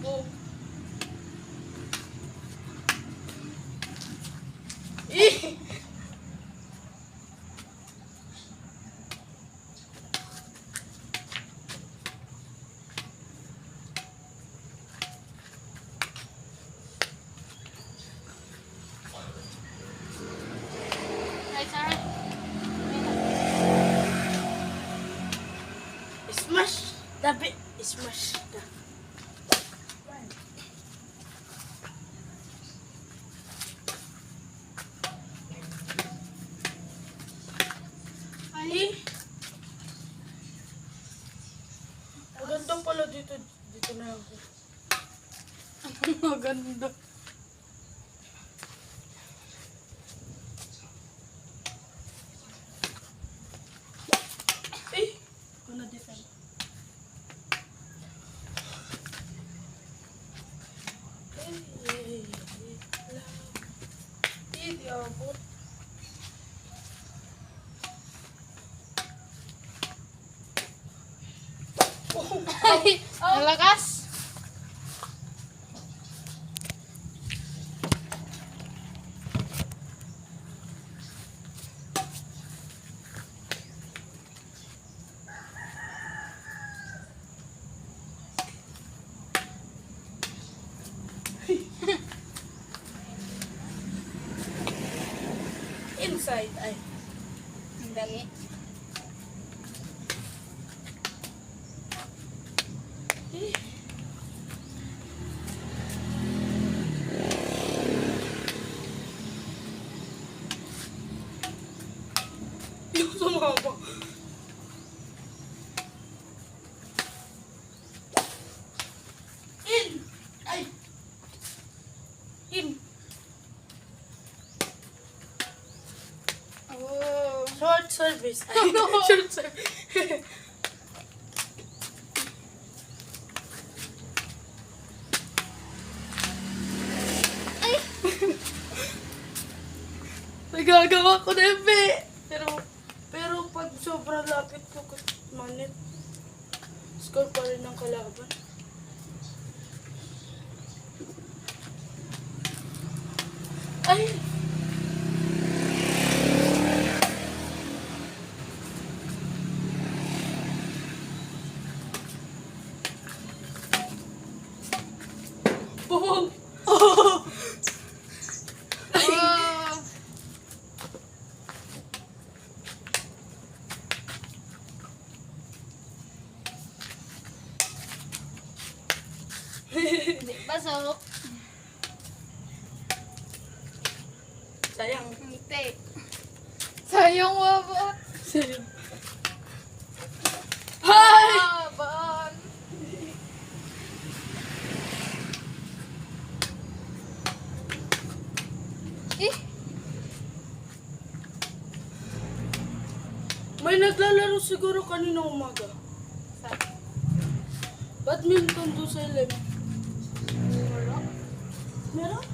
bobo. Ay, Sarah. Smash the bit. Smash the. Ay. Maganda pala dito. Dito na ako. Maganda. Eh. Ano defend? Hindi abot. Ay, malakas. Inside ay. Hindi. Eh. Yung sumama. In! Ay! In! Oh. Short service. Ay, short service. Ay. Nagagawa ko na yun, be. Pero pag sobrang lapit ko manit, score pa rin ng kalaban. Ay! Bubog! Oh! Oh. Hindi pasok. Sayang. Hindi. Sayang wabot. Sayang. Hi! Ban. Eh. May naglalaro siguro kanina umaga. Badminton doon sa LM. Wala. Meron?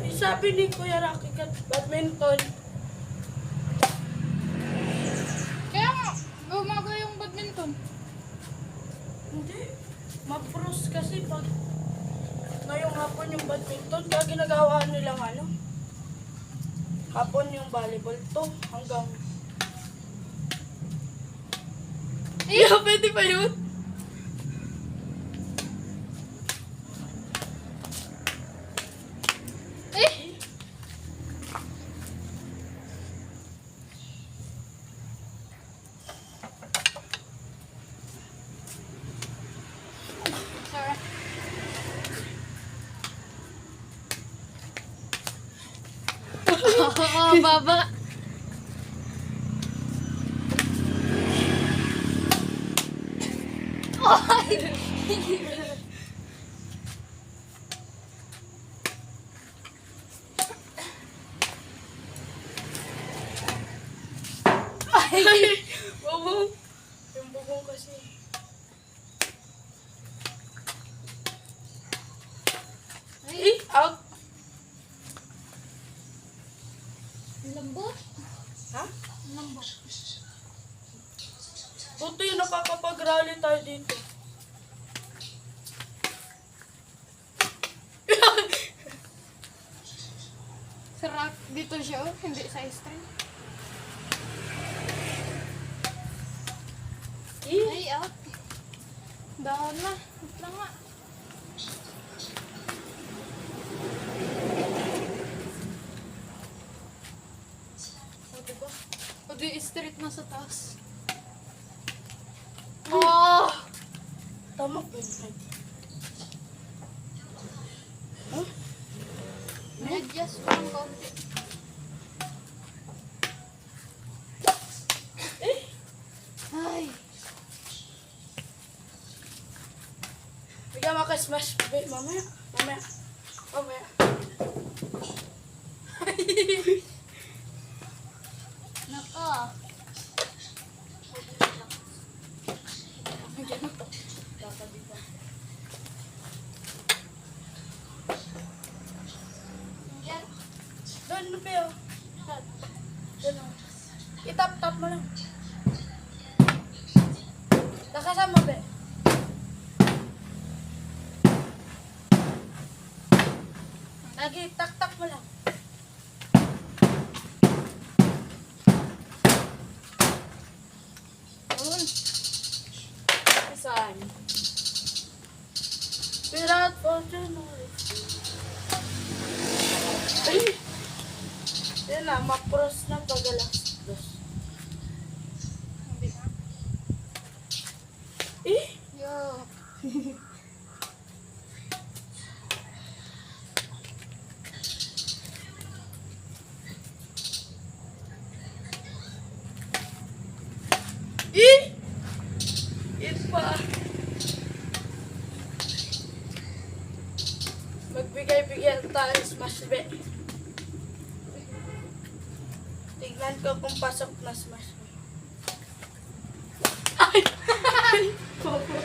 Eh, sabi ni Kuya Rocky kat badminton. Kaya nga, gumaga yung badminton. Hindi. Mag-pros kasi pag ngayong hapon yung badminton, kaya ginagawa nilang ano. Hapon yung volleyball to hanggang... Yeah, pwede pa yun? Eh. Sorry. Oh, baba. Ay! Bubong! Yung bubong kasi. Eh, out! Lambot. Ha? Lambot. Buti yung nakakapag-rally tayo dito. Sa rack dito siya, oh. Hindi sa stream. Ay, out. Dahon na. Wait lang nga. O, diba? O, di straight na sa taas. Oh! Tama po yun. Huh? Adjust ko ng konti. Ay. Bigyan mo ka smash. Mamaya. Mamaya. Mamaya. Nako. Bigyan mo to. Dapat dito. Yan. Doon na Peo. Doon na. Itap-tap mo lang. Lakasan mo, Be. Lagi, tak-tak mo lang. Doon. Saan? Without fortune or ay! Yan na, mapros na pag-alas dos. Hindi na. Eh! Yo. Eh! Yun pa. Magbigay-bigyan tayo smash be. Tignan ko kung pasok na smash be. Ay! Ay! Papa.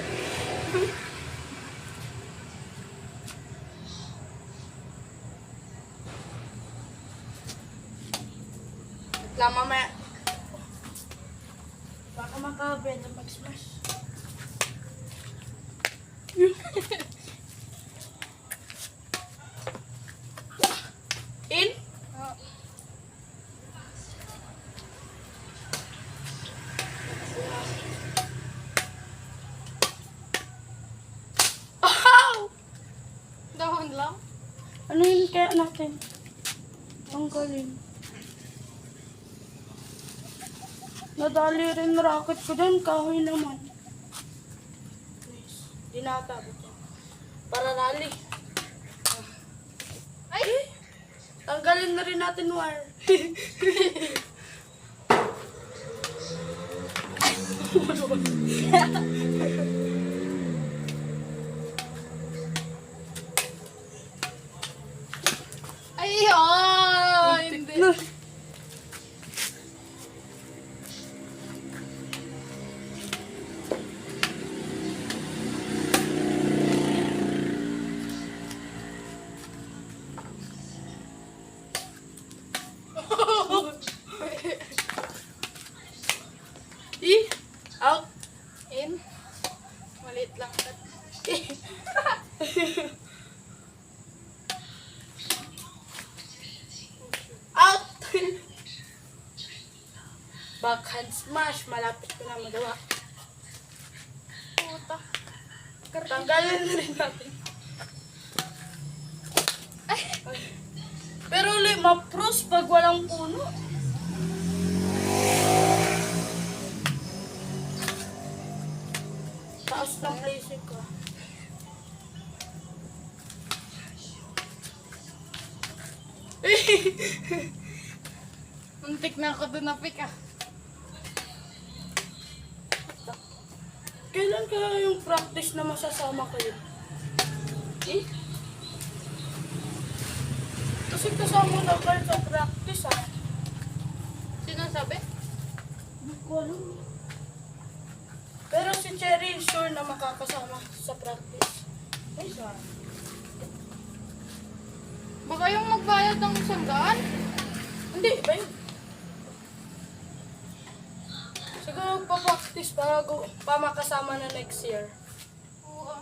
Wait lang mamaya. Baka makabenta mag-smash. In? Oh. Ow! Dahon lang. Ano yun kaya natin? Tanggalin. Nadali rin racket ko dyan, kahoy naman. Nice. Dinatabot yan. Para rally. Ay! Tanggalin na rin natin wire. Ay! Oh! Hindi. Eh, out. In. Maliit lang. Out! Backhand smash. Malapit ko na magawa. Puta. Tanggalin na rin natin. Ay. Pero ulit, ma-pros pag walang puno. Taas ng placing ko. Muntik na ako doon na-pick ah. Kailan kaya yung practice na masasama kayo? Eh? Kasi kasama na kayo sa practice ah. Sino sabi? Hindi ko alam. Pero si Cherry sure na makakasama sa practice. Ay, sorry. Baka yung magbayad ng 100? Hindi, iba yun. Siguro pa-practice bago pa makasama na next year. Oo.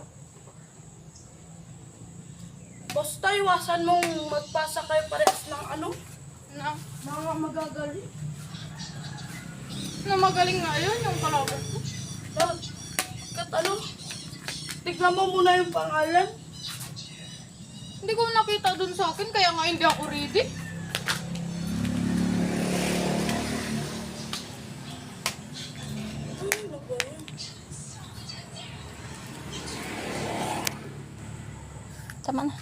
Basta iwasan mong magpasa kayo parehas ng ano, Na, mga magagaling. na magaling nga yun, yung kalaban ko. Lahat. Kat ano, tignan mo muna yung pangalan. Hindi ko nakita dun sa akin, kaya nga hindi ako ready. Ano ba yun? Tama na.